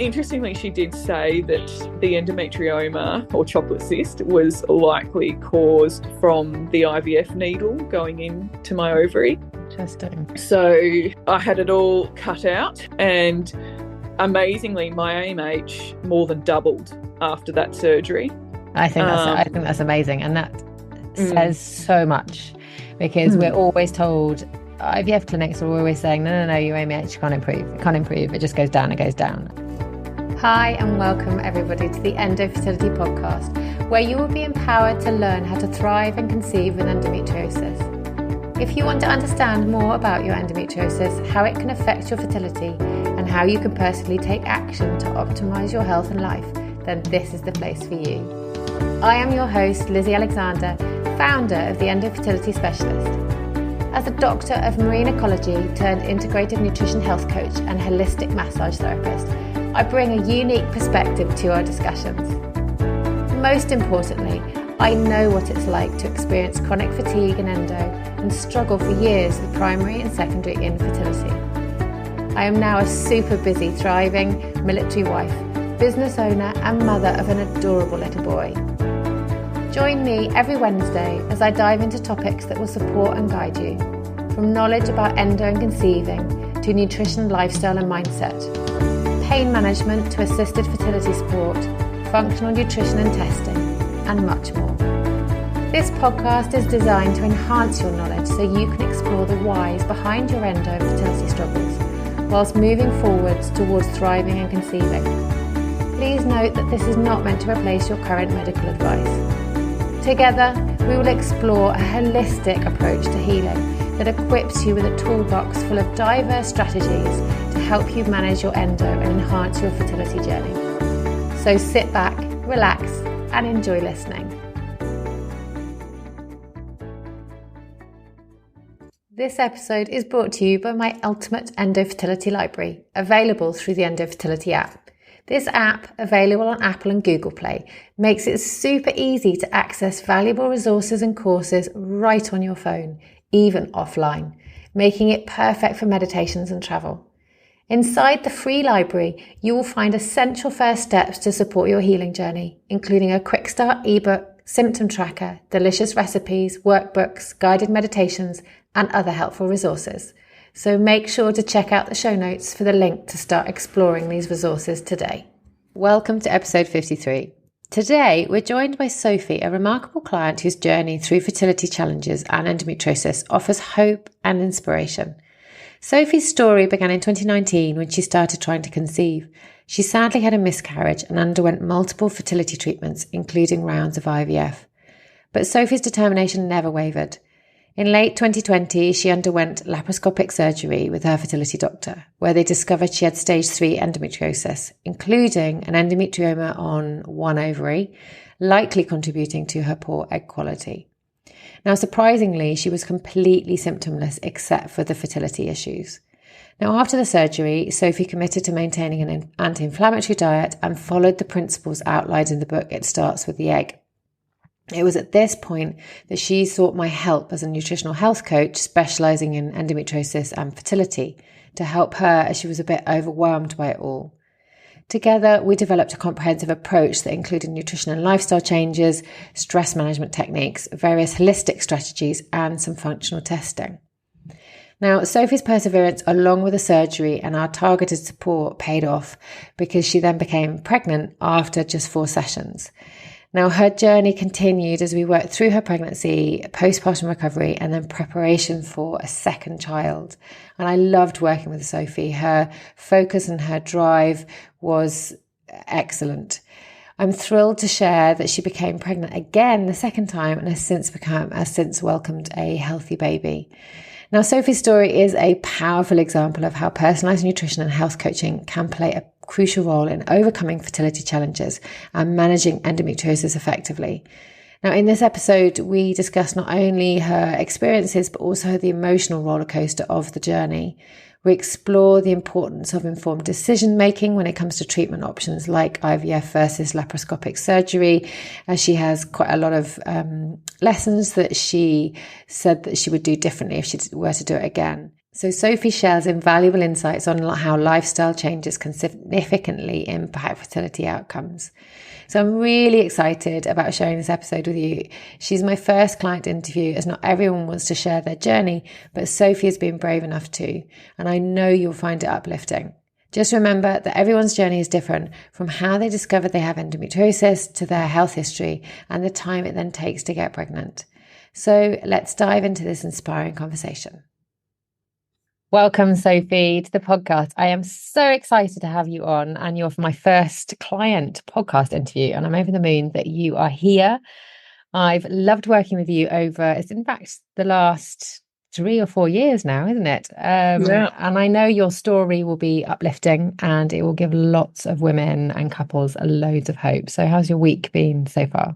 Interestingly, she did say that the endometrioma or chocolate cyst was likely caused from the IVF needle going into my ovary. Interesting. So I had it all cut out, and amazingly, my AMH more than doubled after that surgery. I think that's amazing, and that says so much, because we're always told, IVF clinics are always saying, no, your AMH can't improve. It just goes down and goes down. Hi, and welcome everybody to the Fertility podcast, where you will be empowered to learn how to thrive and conceive with endometriosis. If you want to understand more about your endometriosis, how it can affect your fertility, and how you can personally take action to optimize your health and life, then this is the place for you. I am your host, Lizzie Alexander, founder of the Fertility Specialist. As a doctor of marine ecology turned integrative nutrition health coach and holistic massage therapist, I bring a unique perspective to our discussions. Most importantly, I know what it's like to experience chronic fatigue and endo and struggle for years with primary and secondary infertility. I am now a super busy, thriving military wife, business owner and mother of an adorable little boy. Join me every Wednesday as I dive into topics that will support and guide you, from knowledge about endo and conceiving to nutrition, lifestyle and mindset, pain management to assisted fertility support, functional nutrition and testing, and much more. This podcast is designed to enhance your knowledge so you can explore the whys behind your endo and fertility struggles, whilst moving forwards towards thriving and conceiving. Please note that this is not meant to replace your current medical advice. Together, we will explore a holistic approach to healing that equips you with a toolbox full of diverse strategies to help you manage your endo and enhance your fertility journey. So sit back, relax, and enjoy listening. This episode is brought to you by my Ultimate Endo Fertility Library, available through the Endo Fertility app. This app, available on Apple and Google Play, makes it super easy to access valuable resources and courses right on your phone, even offline, making it perfect for meditations and travel. Inside the free library, you will find essential first steps to support your healing journey, including a quick start ebook, symptom tracker, delicious recipes, workbooks, guided meditations, and other helpful resources. So make sure to check out the show notes for the link to start exploring these resources today. Welcome to episode 53. Today, we're joined by Sophie, a remarkable client whose journey through fertility challenges and endometriosis offers hope and inspiration. Sophie's story began in 2019 when she started trying to conceive. She sadly had a miscarriage and underwent multiple fertility treatments, including rounds of IVF. But Sophie's determination never wavered. In late 2020, she underwent laparoscopic surgery with her fertility doctor, where they discovered she had stage 3 endometriosis, including an endometrioma on one ovary, likely contributing to her poor egg quality. Now, surprisingly, she was completely symptomless except for the fertility issues. Now, after the surgery, Sophie committed to maintaining an anti-inflammatory diet and followed the principles outlined in the book It Starts With the Egg. It was at this point that she sought my help as a nutritional health coach specializing in endometriosis and fertility to help her as she was a bit overwhelmed by it all. Together, we developed a comprehensive approach that included nutrition and lifestyle changes, stress management techniques, various holistic strategies, and some functional testing. Now, Sophie's perseverance along with the surgery and our targeted support paid off because she then became pregnant after just 4 sessions. Now, her journey continued as we worked through her pregnancy, postpartum recovery, and then preparation for a second child. And I loved working with Sophie. Her focus and her drive was excellent. I'm thrilled to share that she became pregnant again the second time and has since welcomed a healthy baby. Now, Sophie's story is a powerful example of how personalized nutrition and health coaching can play a crucial role in overcoming fertility challenges and managing endometriosis effectively. Now, in this episode, we discuss not only her experiences, but also the emotional roller coaster of the journey. We explore the importance of informed decision-making when it comes to treatment options like IVF versus laparoscopic surgery, as she has quite a lot of lessons that she said that she would do differently if she were to do it again. So Sophie shares invaluable insights on how lifestyle changes can significantly impact fertility outcomes. So I'm really excited about sharing this episode with you. She's my first client interview, as not everyone wants to share their journey, but Sophie has been brave enough to, and I know you'll find it uplifting. Just remember that everyone's journey is different, from how they discovered they have endometriosis to their health history and the time it then takes to get pregnant. So let's dive into this inspiring conversation. Welcome, Sophie, to the podcast. I am so excited to have you on, and you're my first client podcast interview, and I'm over the moon that you are here. I've loved working with you it's in fact the last 3 or 4 years now, isn't it? Yeah. And I know your story will be uplifting and it will give lots of women and couples loads of hope. So how's your week been so far?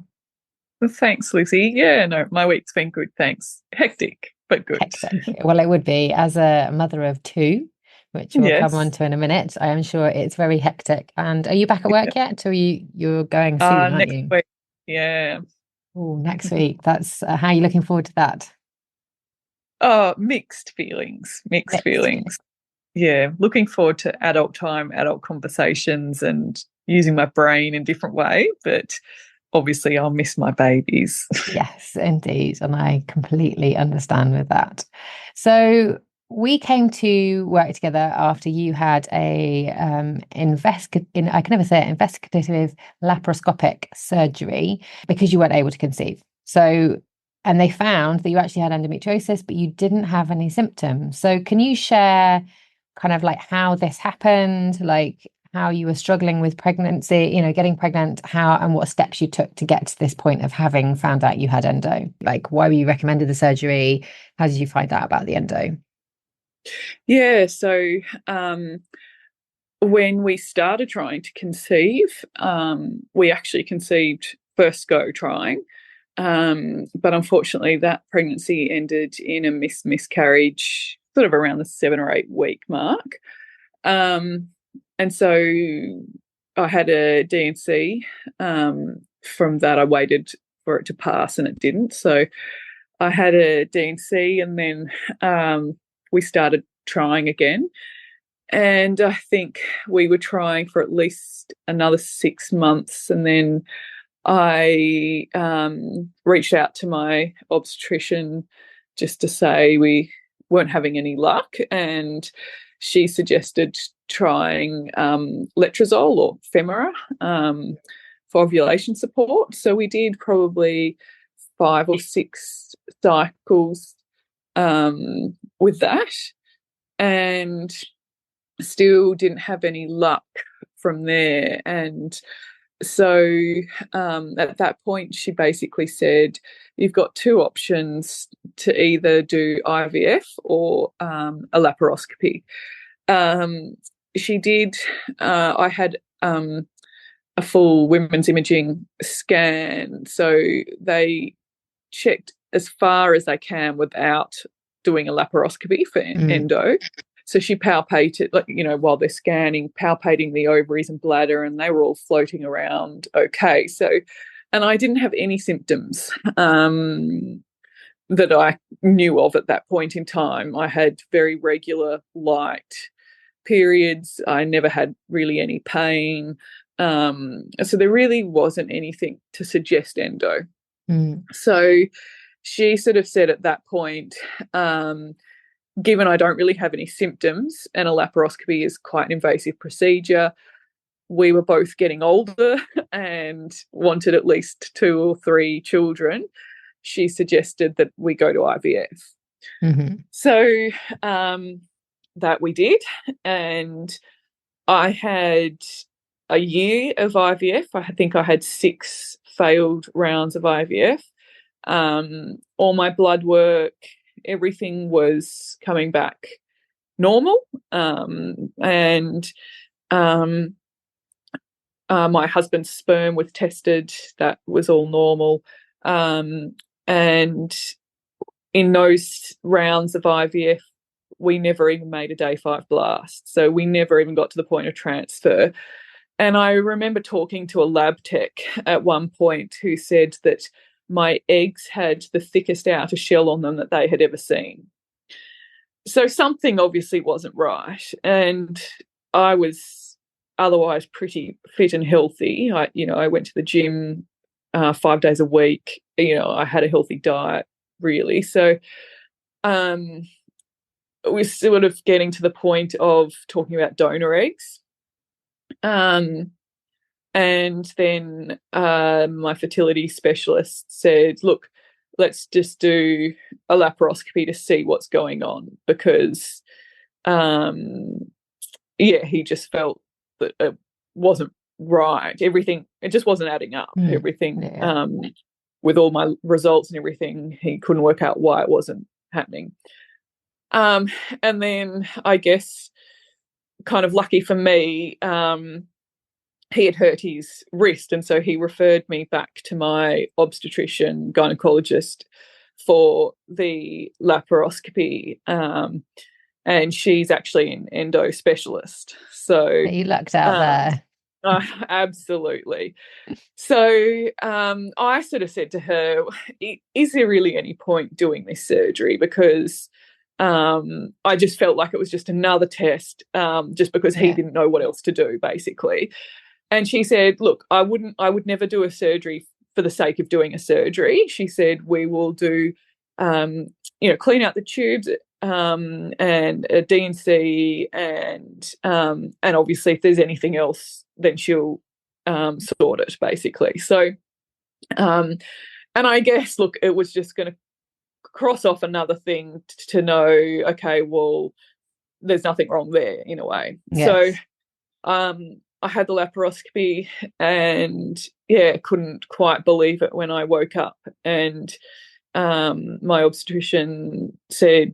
Well, thanks, Lizzie. Yeah, no, my week's been good, thanks. Hectic, but good. Hectic. Well, it would be, as a mother of 2, which we'll come on to in a minute. I am sure it's very hectic. And are you back at work yet? Or you're going soon, aren't next you? week. Yeah. Oh, next week. That's how are you looking forward to that? Oh, mixed feelings. Yeah, looking forward to adult time, adult conversations, and using my brain in different way. But obviously, I'll miss my babies. Yes, indeed. And I completely understand with that. So we came to work together after you had a investigative laparoscopic surgery because you weren't able to conceive. So, and they found that you actually had endometriosis, but you didn't have any symptoms. So can you share kind of like how this happened, like how you were struggling with pregnancy, getting pregnant, how and what steps you took to get to this point of having found out you had endo? Like, why were you recommended the surgery? How did you find out about the endo? Yeah, so when we started trying to conceive, we actually conceived first go trying. But unfortunately, that pregnancy ended in a miscarriage sort of around the 7 or 8 week mark. And so I had a D&C. From that, I waited for it to pass and it didn't. So I had a D&C, and then we started trying again. And I think we were trying for at least another 6 months. And then I reached out to my obstetrician just to say we weren't having any luck. And she suggested trying letrozole or Femara for ovulation support. So we did probably 5 or 6 cycles with that, and still didn't have any luck from there. And so at that point, she basically said, you've got 2 options to either do IVF or a laparoscopy. She did, I had a full women's imaging scan. So they checked as far as they can without doing a laparoscopy for endo. So she palpated, while they're scanning, palpating the ovaries and bladder, and they were all floating around okay. So, and I didn't have any symptoms that I knew of at that point in time. I had very regular light periods. I never had really any pain. So there really wasn't anything to suggest endo. So she sort of said at that point, given I don't really have any symptoms and a laparoscopy is quite an invasive procedure, we were both getting older and wanted at least 2 or 3 children. She suggested that we go to IVF. So that we did. And I had a year of IVF. I think I had 6 failed rounds of IVF. All my blood work, everything was coming back normal. And my husband's sperm was tested. That was all normal. And in those rounds of IVF, we never even made a day 5 blast. So we never even got to the point of transfer. And I remember talking to a lab tech at one point who said that my eggs had the thickest outer shell on them that they had ever seen. so something obviously wasn't right, and I was otherwise pretty fit and healthy. I went to the gym 5 days a week. I had a healthy diet, really. So um, we're sort of getting to the point of talking about donor eggs. Um, and then my fertility specialist said, look, let's just do a laparoscopy to see what's going on, because he just felt that it wasn't right. Everything, it just wasn't adding up. Everything, Yeah. with all my results and everything, he couldn't work out why it wasn't happening. And then I guess, kind of lucky for me, he had hurt his wrist, and so he referred me back to my obstetrician gynecologist for the laparoscopy. And she's actually an endo specialist. So You lucked out there. absolutely. So I sort of said to her, is there really any point doing this surgery? Because I just felt like it was just another test, just because he didn't know what else to do, basically. And she said, look, I would never do a surgery for the sake of doing a surgery. She said, we will do, clean out the tubes, and a D&C, and obviously if there's anything else, then she'll sort it, basically. So, and I guess, look, it was just going to cross off another thing to know, okay, well, there's nothing wrong there, in a way. Yes. So I had the laparoscopy, and couldn't quite believe it when I woke up, and my obstetrician said,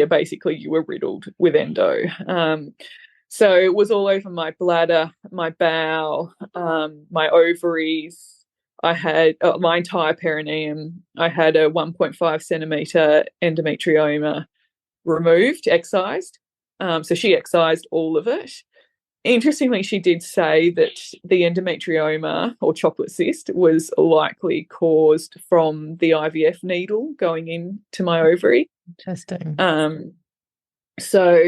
basically you were riddled with endo. So it was all over my bladder, my bowel, my ovaries. I had my entire perineum. I had a 1.5 centimetre endometrioma removed, excised. So she excised all of it. Interestingly, she did say that the endometrioma, or chocolate cyst, was likely caused from the IVF needle going into my ovary. Interesting. So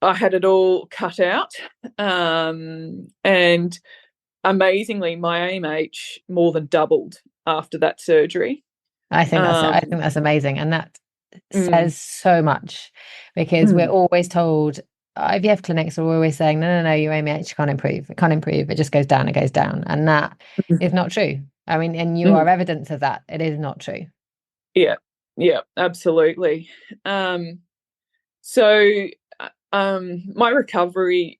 I had it all cut out, and amazingly, my AMH more than doubled after that surgery. I think that's amazing, and that says so much, because we're always told, IVF clinics are always saying, no, your AMH can't improve. It can't improve. It just goes down. It goes down, and that is not true. I mean, and you are evidence of that. It is not true. Yeah, absolutely. So my recovery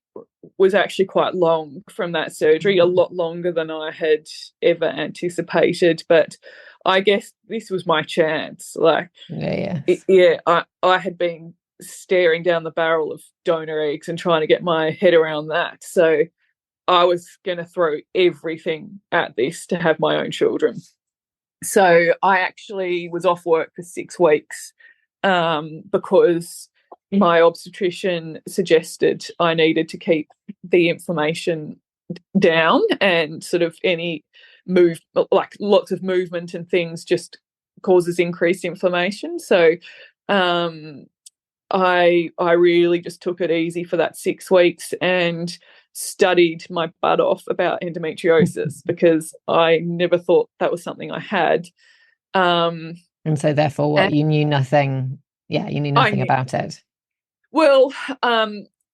was actually quite long from that surgery, a lot longer than I had ever anticipated. But I guess this was my chance. Like, I had been staring down the barrel of donor eggs and trying to get my head around that. So I was going to throw everything at this to have my own children. So I actually was off work for 6 weeks, because my obstetrician suggested I needed to keep the inflammation down, and sort of any lots of movement and things just causes increased inflammation. So I really just took it easy for that 6 weeks and studied my butt off about endometriosis, because I never thought that was something I had. And so therefore, you knew nothing. Yeah, you knew nothing about it. Well,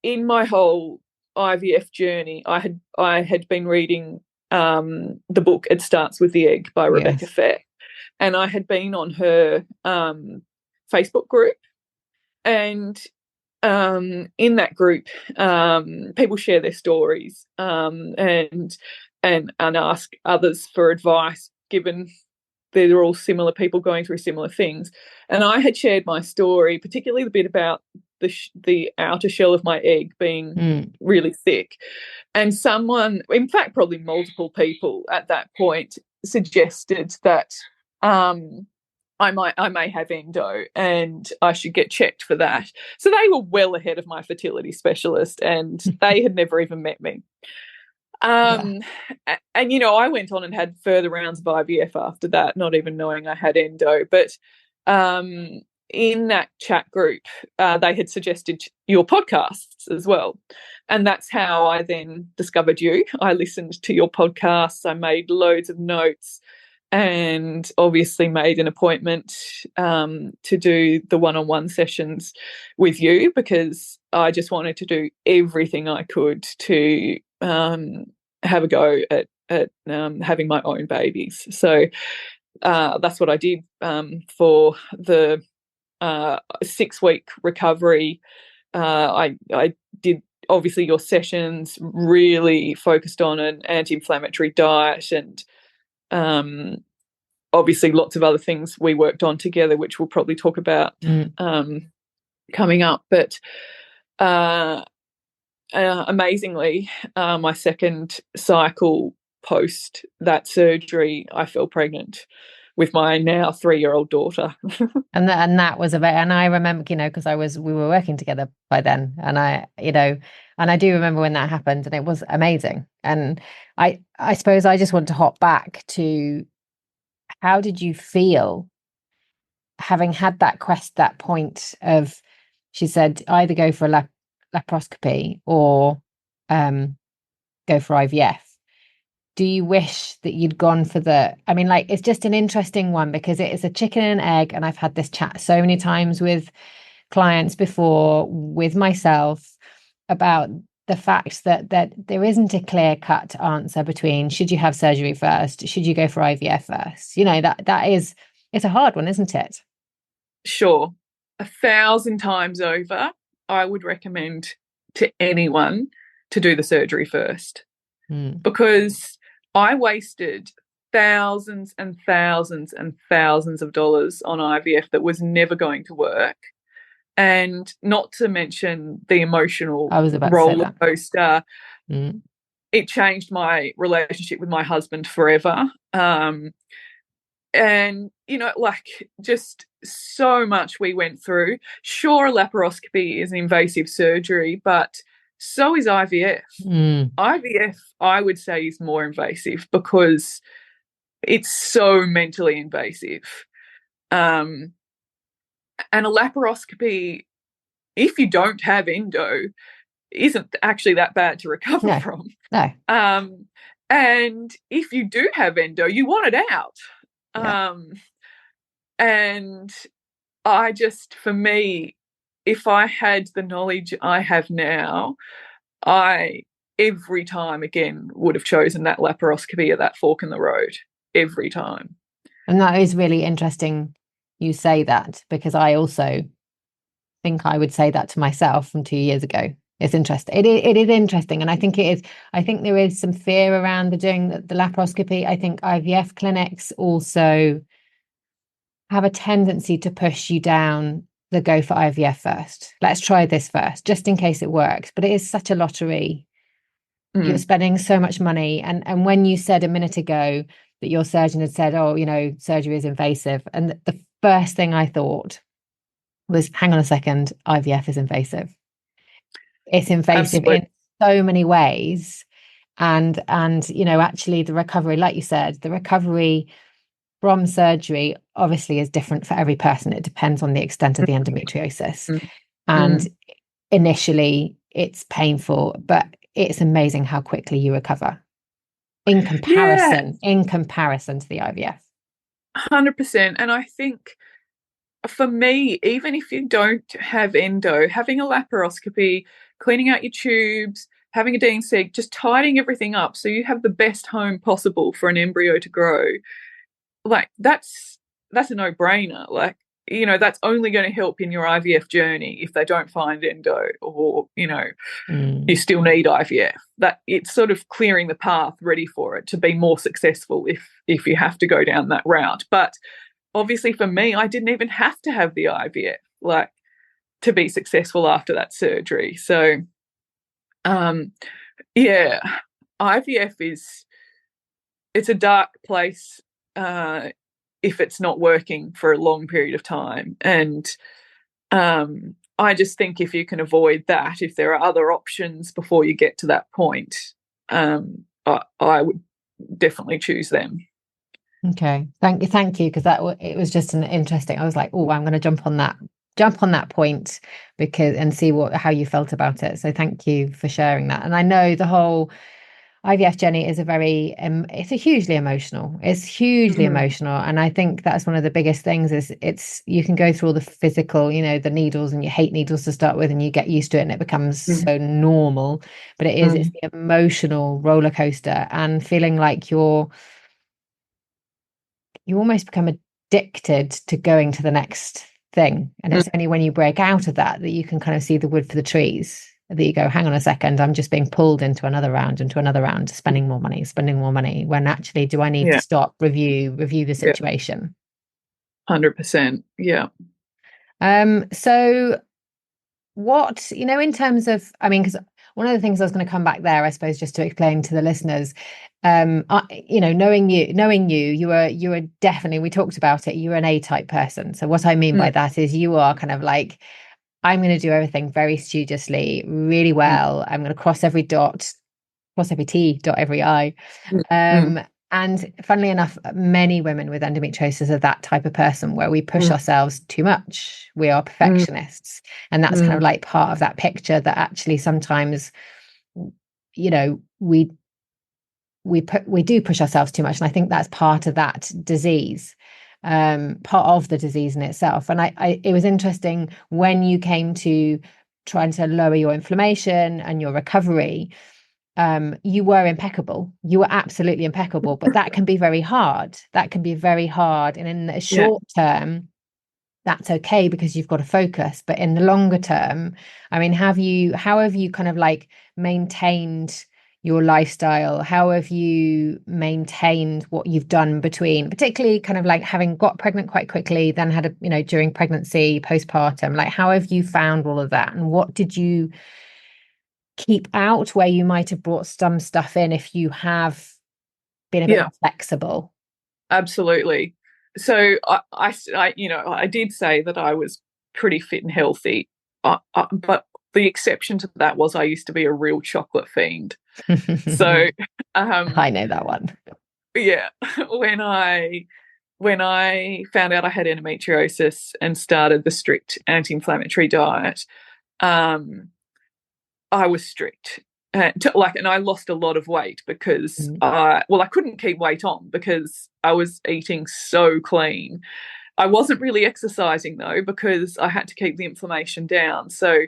in my whole IVF journey, I had been reading the book It Starts with the Egg by Rebecca Feck, and I had been on her Facebook group, and in that group, people share their stories, and ask others for advice, given they're all similar people going through similar things. And I had shared my story, particularly the bit about the outer shell of my egg being really thick. And someone, in fact, probably multiple people at that point, suggested that I may have endo and I should get checked for that. So they were well ahead of my fertility specialist, and they had never even met me. And I went on and had further rounds of IVF after that, not even knowing I had endo. But in that chat group, they had suggested your podcasts as well. And that's how I then discovered you. I listened to your podcasts, I made loads of notes, and obviously made an appointment to do the one-on-one sessions with you, because I just wanted to do everything I could to have a go at having my own babies. So that's what I did for the 6-week recovery. I did, obviously, your sessions really focused on an anti-inflammatory diet, and obviously lots of other things we worked on together, which we'll probably talk about coming up. But amazingly, my second cycle post that surgery, I fell pregnant with my now 3-year-old daughter. And that was and I remember, because we were working together by then, and I do remember when that happened, and it was amazing. And I suppose I just want to hop back to, how did you feel having had that point of, she said, either go for a laparoscopy or go for IVF? Do you wish that you'd gone for it's just an interesting one, because it is a chicken and egg. And I've had this chat so many times with clients before, with myself, about the fact that there isn't a clear-cut answer between, should you have surgery first? Should you go for IVF first? It's a hard one, isn't it? Sure. 1,000 times over, I would recommend to anyone to do the surgery first, because I wasted thousands and thousands and thousands of dollars on IVF that was never going to work. And not to mention the emotional roller coaster. It changed my relationship with my husband forever. And, just so much we went through. Sure, a laparoscopy is an invasive surgery, but so is IVF. IVF, I would say, is more invasive because it's so mentally invasive. And a laparoscopy, if you don't have endo, isn't actually that bad to recover from. No. And if you do have endo, you want it out. Yeah. And I just, for me, if I had the knowledge I have now, I every time again would have chosen that laparoscopy at that fork in the road, every time. And that is really interesting you say that, because I also think I would say that to myself from 2 years ago. It's interesting. It is interesting. And I think it is. I think there is some fear around doing the laparoscopy. I think IVF clinics also have a tendency to push you down the go for IVF first. Let's try this first, just in case it works. But it is such a lottery. You're spending so much money. And when you said a minute ago that your surgeon had said, surgery is invasive, and the first thing I thought was, hang on a second, IVF is invasive. It's invasive in so many ways. And actually the recovery, like you said, the recovery from surgery obviously is different for every person. It depends on the extent of the endometriosis. And initially it's painful, but it's amazing how quickly you recover in comparison to the IVF. 100%. And I think for me, even if you don't have endo, having a laparoscopy, cleaning out your tubes, having a DNC, just tidying everything up so you have the best home possible for an embryo to grow, that's a no-brainer. That's only going to help in your IVF journey if they don't find endo, or, you still need IVF. That it's sort of clearing the path ready for it to be more successful if you have to go down that route. But obviously for me, I didn't even have to have the IVF, to be successful after that surgery. So, IVF it's a dark place if it's not working for a long period of time. And I just think if you can avoid that, if there are other options before you get to that point, I would definitely choose them. Okay. Thank you, because it was just an interesting. I was like, oh, I'm going to jump on that point because and see how you felt about it. So thank you for sharing that. And I know the whole IVF journey is it's hugely Mm, emotional. And I think that's one of the biggest things is you can go through all the physical, the needles, and you hate needles to start with, and you get used to it and it becomes mm, so normal. But it's mm, the emotional roller coaster and feeling like you almost become addicted to going to the next thing. And mm. it's only when you break out of that you can kind of see the wood for the trees, that you go, hang on a second, I'm just being pulled into another round, spending more money, when actually, do I need to Yeah, stop, review the yeah, situation? 100%. Yeah. So what, in terms of, I mean, because one of the things I was going to come back there, I suppose, just to explain to the listeners, knowing you were definitely, we talked about it, you're an A-type person. So what I mean Mm, by that is you are kind of like, I'm going to do everything very studiously, really mm, well. I'm going to cross every dot, cross every T, dot every I. mm, mm, Um, and funnily enough, many women with endometriosis are that type of person where we push mm, ourselves too much. We are mm, perfectionists. And that's kind of mm. like part of that picture that actually sometimes, you know, we do push ourselves too much. And I think that's part of that disease, part of the disease in itself. And it was interesting when you came to trying to lower your inflammation and your recovery. You were impeccable. You were absolutely impeccable, but that can be very hard. And in the Yeah, short term, that's okay because you've got to focus. But in the longer term, I mean, how have you kind of like maintained your lifestyle? How have you maintained what you've done between, particularly kind of like having got pregnant quite quickly, then had during pregnancy, postpartum, like how have you found all of that? And what did you keep out where you might have brought some stuff in if you have been a bit yeah, more flexible? absolutely. So I did say that I was pretty fit and healthy, but the exception to that was I used to be a real chocolate fiend. So, I know that one. yeah, when I when I found out I had endometriosis and started the strict anti-inflammatory diet, um, I was strict. And I lost a lot of weight because Mm, I couldn't keep weight on because I was eating so clean. I wasn't really exercising though because I had to keep the inflammation down. So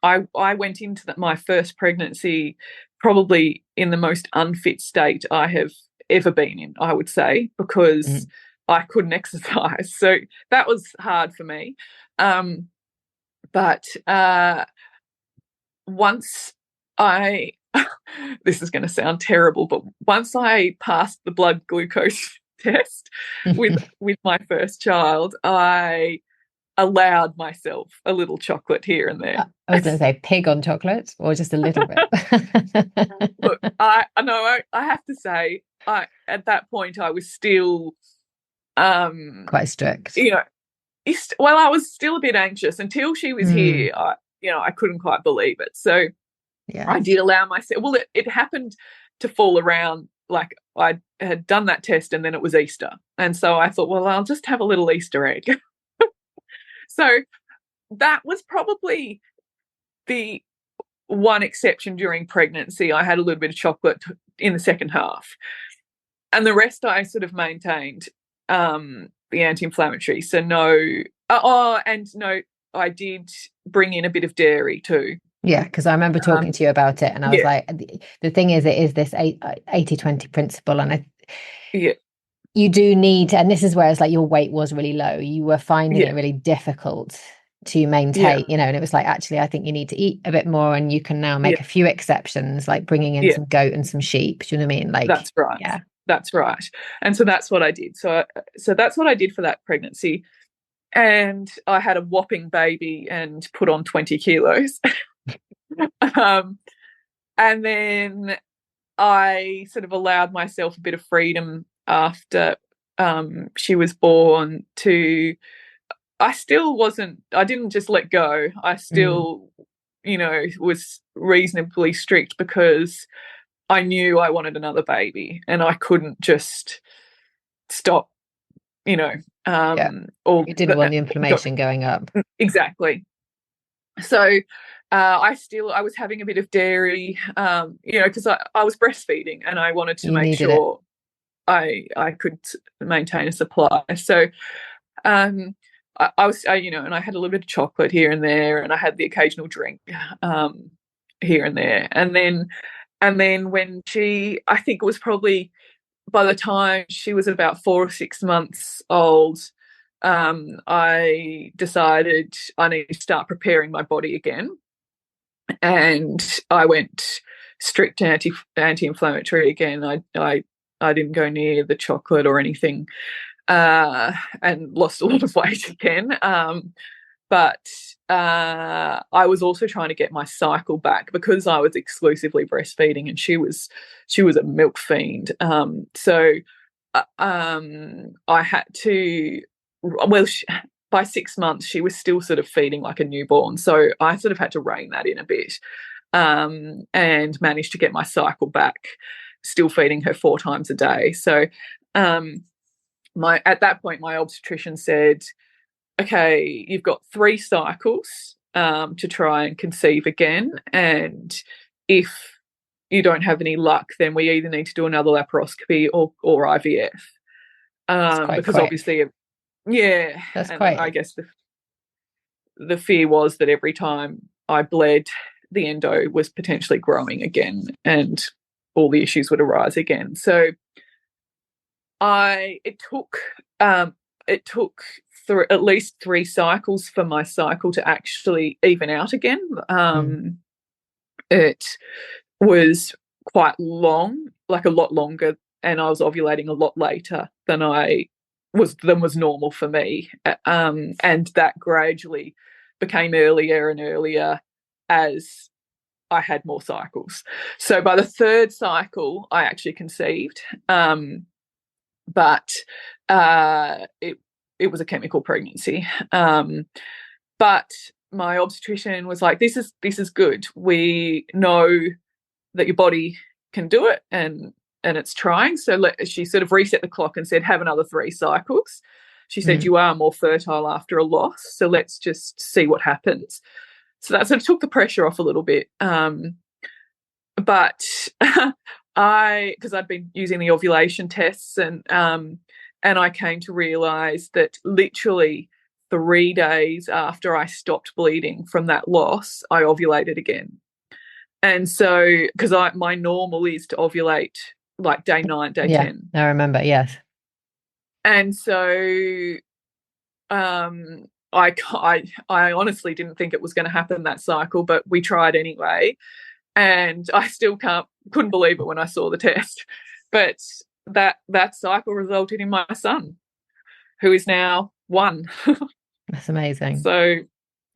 I went into my first pregnancy probably in the most unfit state I have ever been in, I would say, because mm. I couldn't exercise. So that was hard for me. But once I, this is going to sound terrible, but once I passed the blood glucose test with my first child, I allowed myself a little chocolate here and there. I was going to say pig on chocolate or just a little bit. Look, I know I have to say, I at that point I was still, Quite strict. you know, well, I was still a bit anxious until she was Mm, here. I couldn't quite believe it. So I yes. did allow myself. Well, it happened to fall around like I had done that test and then it was Easter, and so I thought, well, I'll just have a little Easter egg. So that was probably the one exception during pregnancy. I had a little bit of chocolate in the second half, and the rest I sort of maintained the anti-inflammatory. So no, and no, I did bring in a bit of dairy too. Yeah, because I remember Um, talking to you about it and I was yeah, like, the thing is, it is this 80/20 principle. And yeah, you do need, and this is where it's like your weight was really low. You were finding yeah, it really difficult to yeah, maintain, and it was like, actually, I think you need to eat a bit more and you can now yeah, make a few exceptions, like bringing in yeah. some goat and some sheep. Do you know what I mean? Like, That's right. yeah. That's right. And so that's what I did. So that's what I did for that pregnancy. And I had a whopping baby and put on 20 kilos. um, and then I sort of allowed myself a bit of freedom after she was born to, I didn't just let go. I Mm, still, was reasonably strict because I knew I wanted another baby and I couldn't just stop, you know, Yeah. or You didn't want the inflammation going up. exactly. So I was having a bit of dairy, because I was breastfeeding and I wanted to You make needed it. sure I could maintain a supply. So I was, and I had a little bit of chocolate here and there, and I had the occasional drink here and there, and then when I think it was probably by the time she was about 4 or 6 months old, I decided I need to start preparing my body again, and I went strict anti-inflammatory again. I didn't go near the chocolate or anything, and lost a lot of weight again. But I was also trying to get my cycle back because I was exclusively breastfeeding, and she was a milk fiend. So I had to. Well, by 6 months, she was still sort of feeding like a newborn, so I sort of had to rein that in a bit, and managed to get my cycle back, still feeding her 4 times a day. So at that point, my obstetrician said, okay, you've got 3 cycles to try and conceive again, and if you don't have any luck, then we either need to do another laparoscopy or IVF, It's quite because quick. obviously, yeah, That's and I quite, guess the fear was that every time I bled, the endo was potentially growing again, and all the issues would arise again. So it took at least 3 cycles for my cycle to actually even out again. It was quite long, like a lot longer, and I was ovulating a lot later than was normal for me. And that gradually became earlier and earlier as I had more cycles. So by the 3rd cycle, I actually conceived. But it was a chemical pregnancy. But my obstetrician was like, "This is good. We know that your body can do it, and it's trying." So she sort of reset the clock and said, "Have another 3 cycles." She said, "You are more fertile after a loss, so let's just see what happens." So that sort of took the pressure off a little bit. But because I'd been using the ovulation tests, and I came to realize that literally 3 days after I stopped bleeding from that loss, I ovulated again. And so, because my normal is to ovulate like day 9, day yeah, 10. I remember. Yes. And so, I honestly didn't think it was going to happen that cycle, but we tried anyway. And I still couldn't believe it when I saw the test. But that cycle resulted in my son, who is now 1. That's amazing. So,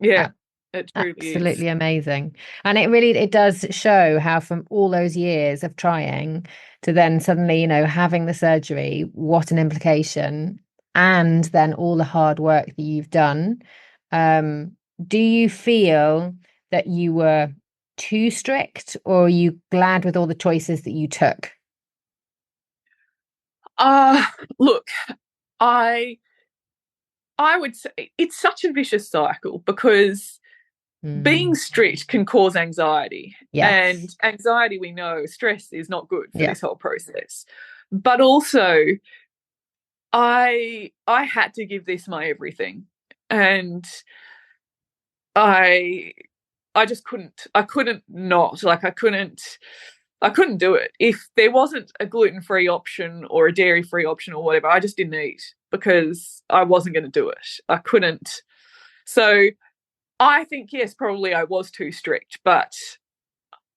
yeah, it truly is. Absolutely amazing. And it does show how from all those years of trying to then suddenly, having the surgery, what an implication, and then all the hard work that you've done. Do you feel that you were too strict, or are you glad with all the choices that you took? Look, I would say it's such a vicious cycle because being strict can cause anxiety. And Yes. anxiety, we know, stress is not good for Yeah. this whole process. But also, I had to give this my everything. And I just couldn't not, like, I couldn't do it. If there wasn't a gluten-free option or a dairy-free option or whatever, I just didn't eat because I wasn't going to do it. I couldn't. So I think, yes, probably I was too strict, but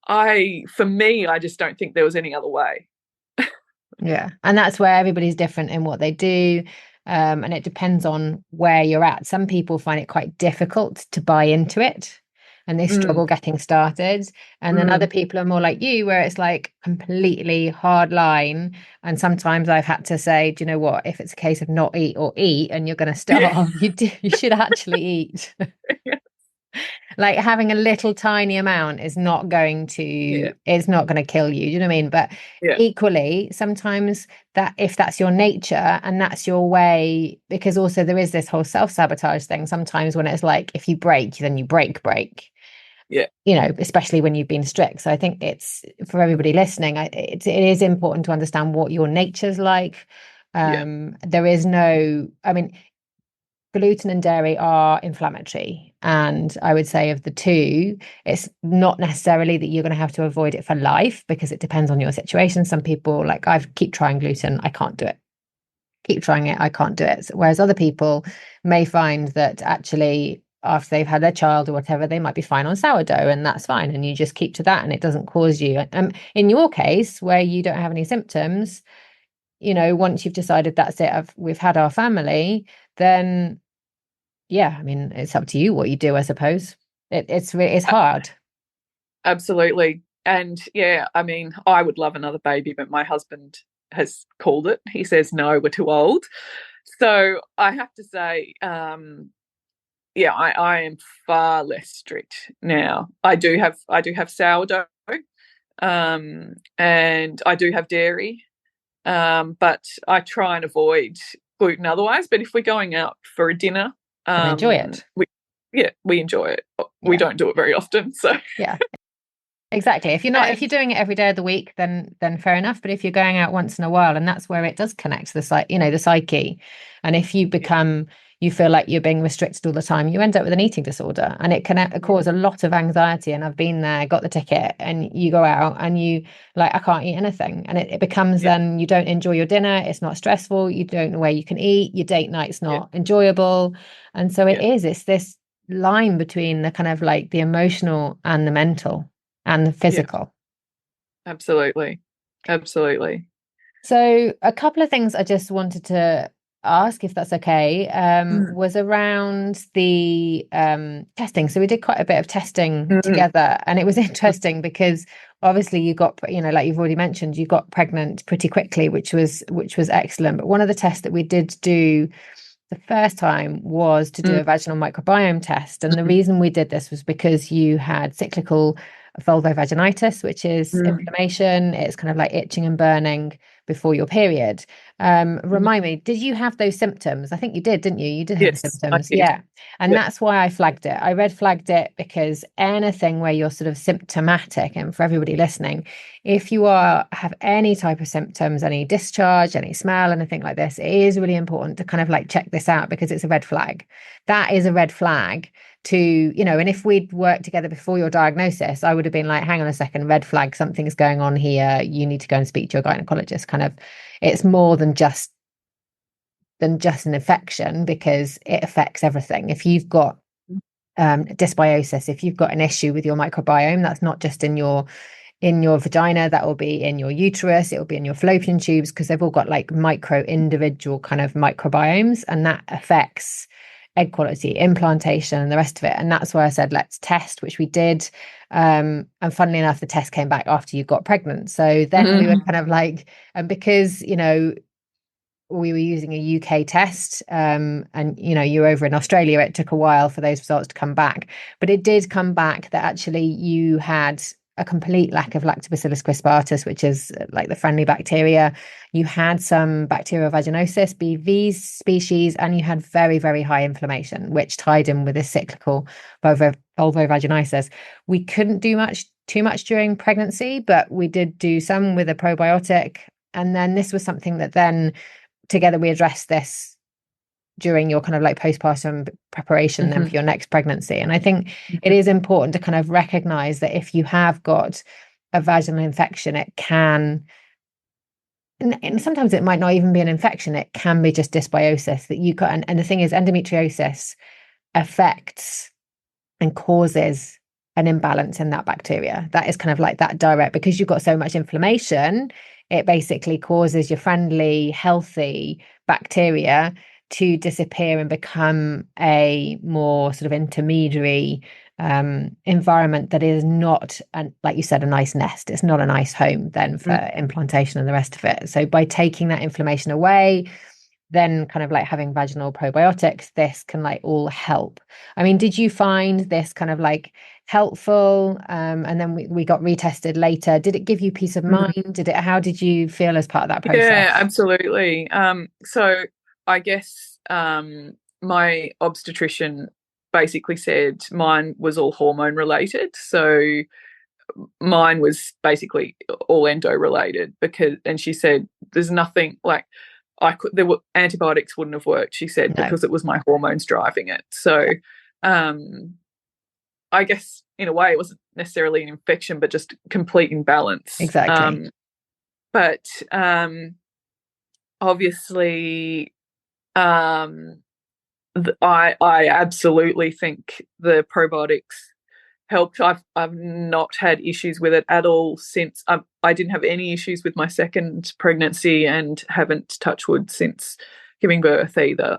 for me, I just don't think there was any other way. Yeah. And that's where everybody's different in what they do. And it depends on where you're at. Some people find it quite difficult to buy into it and they struggle getting started. And then other people are more like you, where it's like completely hard line. And sometimes I've had to say, do you know what? If it's a case of not eat or eat and you're going to starve, you should actually eat. Yeah. like having a little tiny amount is not going to, it's not going to kill you. Do you know what I mean? But equally, sometimes that if that's your nature and that's your way, because also there is this whole self-sabotage thing. Sometimes when it's like, if you break, then you break. Yeah. You know, especially when you've been strict. So I think it's for everybody listening, it is important to understand what your nature's like. There is no, I mean, gluten and dairy are inflammatory. And I would say of the two, it's not necessarily that you're going to have to avoid it for life, because it depends on your situation. Some people, like, I keep trying gluten, I can't do it. Keep trying it, I can't do it. Whereas other people may find that actually after they've had their child or whatever, they might be fine on sourdough, and that's fine. And you just keep to that and it doesn't cause you. In your case, where you don't have any symptoms, you know, once you've decided that's it, we've had our family, then yeah, I mean, it's up to you what you do, I suppose. It's hard. Absolutely. And yeah, I mean, I would love another baby, but my husband has called it. He says, no, we're too old. So I have to say, I am far less strict now. I do have sourdough, and I do have dairy, but I try and avoid gluten otherwise. But if we're going out for a dinner, enjoy it. We enjoy it. We don't do it very often, so yeah. Exactly. If you're doing it every day of the week, then fair enough. But if you're going out once in a while, and that's where it does connect to the psyche. And if you you feel like you're being restricted all the time, you end up with an eating disorder, and it can cause a lot of anxiety. And I've been there, got the ticket, and you go out and you like, I can't eat anything. And it becomes then you don't enjoy your dinner. It's not stressful. You don't know where you can eat. Your date night's not enjoyable. And so it's this line between the kind of like the emotional and the mental and the physical. Absolutely. So a couple of things I just wanted to ask, if that's okay, was around the testing. So we did quite a bit of testing together, and it was interesting because obviously you got, like you've already mentioned, you got pregnant pretty quickly, which was excellent. But one of the tests that we did do the first time was to do a vaginal microbiome test. And the reason we did this was because you had cyclical vulvovaginitis, which is inflammation. It's kind of like itching and burning before your period. Remind me, did you have those symptoms? I think you did, didn't you? You did have the symptoms. Yeah. And that's why I flagged it. I red flagged it because anything where you're sort of symptomatic, and for everybody listening, if you have any type of symptoms, any discharge, any smell, anything like this, it is really important to kind of like check this out, because it's a red flag. That is a red flag to, and if we'd worked together before your diagnosis, I would have been like, hang on a second, red flag, something's going on here. You need to go and speak to your gynecologist. Kind of, it's more than just an infection, because it affects everything. If you've got dysbiosis, if you've got an issue with your microbiome, that's not just in your vagina, that will be in your uterus, it will be in your fallopian tubes, because they've all got like micro individual kind of microbiomes, and that affects egg quality, implantation, and the rest of it. And that's why I said, let's test, which we did. And funnily enough, the test came back after you got pregnant. So then we were kind of like, and because, we were using a UK test, and you're over in Australia, it took a while for those results to come back, but it did come back that actually you had a complete lack of Lactobacillus crispatus, which is like the friendly bacteria. You had some bacterial vaginosis, BV species, and you had very, very high inflammation, which tied in with this cyclical vulvovaginitis. We couldn't do too much during pregnancy, but we did do some with a probiotic. And then this was something that then together we addressed this during your kind of like postpartum preparation then for your next pregnancy. And I think it is important to kind of recognize that if you have got a vaginal infection, it can, and sometimes it might not even be an infection, it can be just dysbiosis that you got. And the thing is, endometriosis affects and causes an imbalance in that bacteria. That is kind of like that direct, because you've got so much inflammation, it basically causes your friendly, healthy bacteria to disappear and become a more sort of intermediary environment that is not, like you said, a nice nest. It's not a nice home then for implantation and the rest of it. So by taking that inflammation away, then kind of like having vaginal probiotics, this can like all help. I mean, did you find this kind of like helpful? And then we got retested later. Did it give you peace of mind? How did you feel as part of that process? Yeah, absolutely. So I guess my obstetrician basically said mine was all hormone related. So mine was basically all endo related and she said there's nothing like there were antibiotics wouldn't have worked, she said, No. because it was my hormones driving it. So I guess in a way it wasn't necessarily an infection, but just complete imbalance. Exactly. But obviously, I absolutely think the probiotics helped. I've not had issues with it at all since. I didn't have any issues with my second pregnancy and haven't, touch wood, since giving birth either.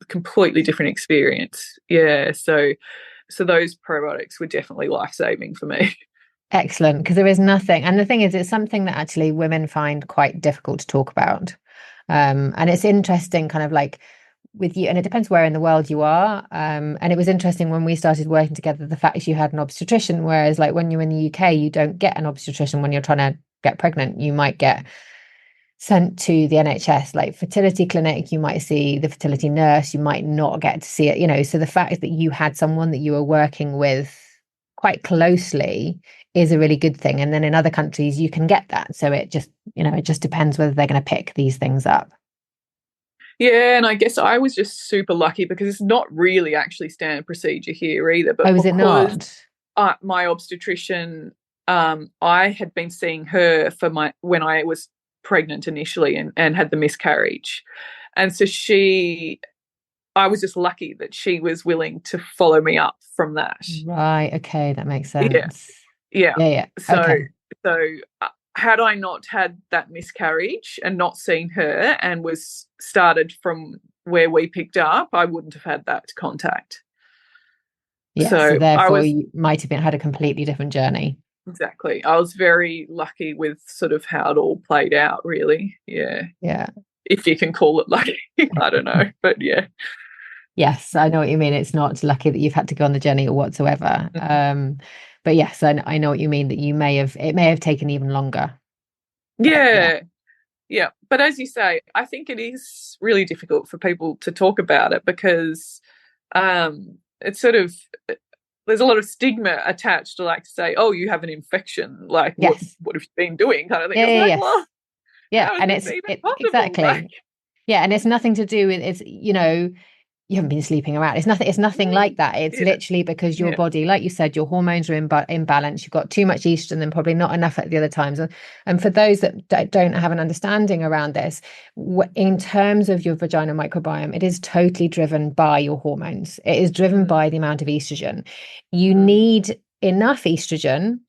Completely different experience. Yeah. So those probiotics were definitely life-saving for me. Excellent, because there is nothing, and the thing is, it's something that actually women find quite difficult to talk about. And it's interesting, kind of like with you, and it depends where in the world you are. And it was interesting when we started working together, the fact you had an obstetrician, whereas like when you're in the UK, you don't get an obstetrician when you're trying to get pregnant. You might get sent to the NHS, like fertility clinic, you might see the fertility nurse, you might not get to see it, you know. So the fact that you had someone that you were working with quite closely is a really good thing. And then in other countries, you can get that. So it just, it just depends whether they're going to pick these things up. Yeah, and I guess I was just super lucky because it's not really actually standard procedure here either. But is it not? My obstetrician, I had been seeing her for when I was pregnant initially and had the miscarriage. And so I was just lucky that she was willing to follow me up from that. Right. Okay. That makes sense. Yeah. Yeah. So had I not had that miscarriage and not seen her and was started from where we picked up, I wouldn't have had that contact. Yeah. So therefore, you might have had a completely different journey. Exactly. I was very lucky with sort of how it all played out, really. Yeah. Yeah. If you can call it lucky. I don't know. But yeah. Yes, I know what you mean. It's not lucky that you've had to go on the journey or whatsoever. But yes, I know what you mean, that it may have taken even longer. Yeah. Yeah. But as you say, I think it is really difficult for people to talk about it because it's sort of, there's a lot of stigma attached to like say, oh, you have an infection. Like, yes. what have you been doing? Kind of thing. Yeah, It's like, well, yeah. And it's exactly. Like, yeah, and it's nothing to do with you haven't been sleeping around. It's nothing like that. It's literally because your body, like you said, your hormones are in balance. You've got too much estrogen and probably not enough at the other times. And for those that don't have an understanding around this, in terms of your vaginal microbiome, it is totally driven by your hormones. It is driven by the amount of estrogen. You need enough estrogen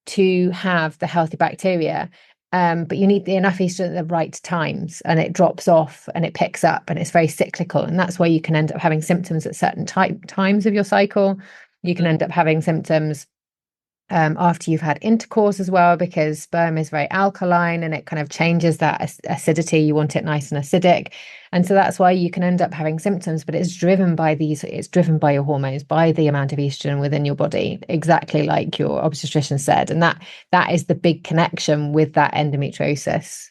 to have the healthy bacteria. But you need enough estrogen at the right times, and it drops off and it picks up, and it's very cyclical. And that's why you can end up having symptoms at certain times of your cycle. You can end up having symptoms after you've had intercourse as well, because sperm is very alkaline and it kind of changes that acidity. You want it nice and acidic. And so that's why you can end up having symptoms, but it's driven by your hormones, by the amount of estrogen within your body, exactly like your obstetrician said. And that is the big connection with that endometriosis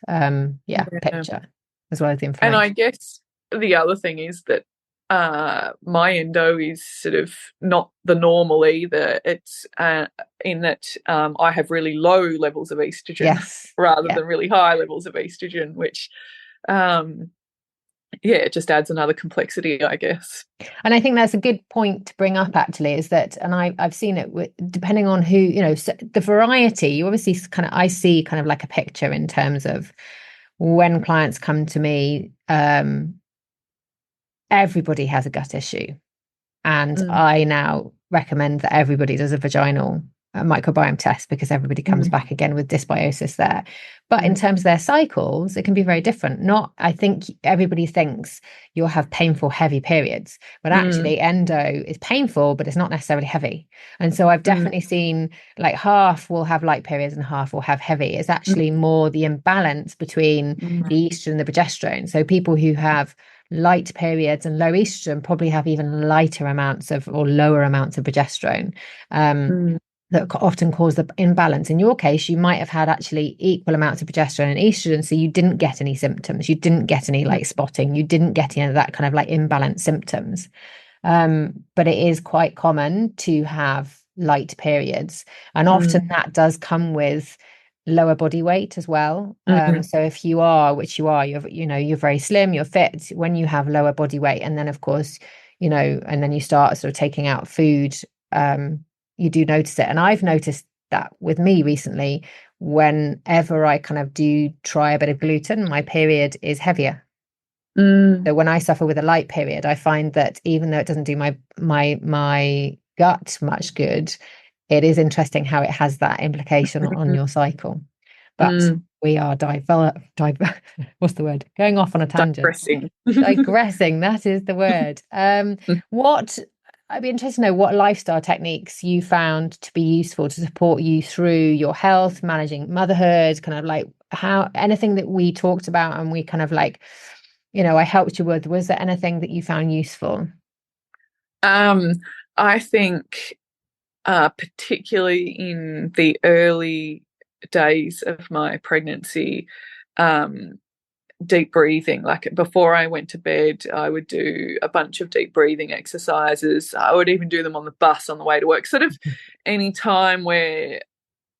picture, as well as the information. And I guess the other thing is that my endo is sort of not the normal either. It's in that I have really low levels of estrogen rather than really high levels of estrogen, which it just adds another complexity, I guess. And I think that's a good point to bring up, actually, is that, and I've seen it depending on who, so the variety, you obviously I see kind of like a picture in terms of when clients come to me, everybody has a gut issue. And I now recommend that everybody does a vaginal microbiome test, because everybody comes back again with dysbiosis there. But in terms of their cycles, it can be very different. I think everybody thinks you'll have painful, heavy periods, but actually endo is painful, but it's not necessarily heavy. And so I've definitely seen like half will have light periods and half will have heavy. It's actually more the imbalance between the estrogen and the progesterone. So people who have light periods and low estrogen probably have even lighter amounts of, or lower amounts of progesterone. That often cause the imbalance. In your case, you might have had actually equal amounts of progesterone and estrogen, so you didn't get any symptoms. You didn't get any like spotting. You didn't get any of that kind of like imbalanced symptoms. But it is quite common to have light periods, and often that does come with lower body weight as well. So if you are, which you are, you're very slim, you're fit, when you have lower body weight, and then of course, and then you start sort of taking out food, you do notice it. And I've noticed that with me recently, whenever I kind of do try a bit of gluten, my period is heavier. So when I suffer with a light period, I find that even though it doesn't do my gut much good, it is interesting how it has that implication on your cycle. But we are what's the word? Going off on a tangent. Digressing, that is the word. I'd be interested to know what lifestyle techniques you found to be useful to support you through your health, managing motherhood, kind of like how anything that we talked about and we kind of like, I helped you with. Was there anything that you found useful? I think particularly in the early days of my pregnancy, deep breathing. Like before I went to bed, I would do a bunch of deep breathing exercises. I would even do them on the bus on the way to work, sort of any time where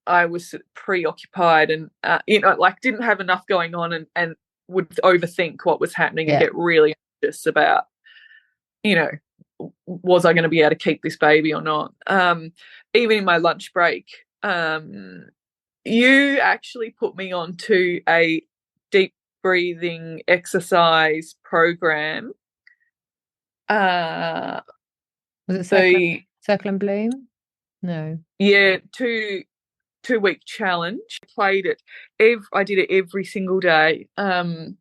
I was preoccupied and like didn't have enough going on and would overthink what was happening and get really anxious about, was I going to be able to keep this baby or not? Even in my lunch break, you actually put me onto a deep breathing exercise program. Was it Circle and Bloom? No. Yeah, 2-week challenge. Played it. I did it every single day, and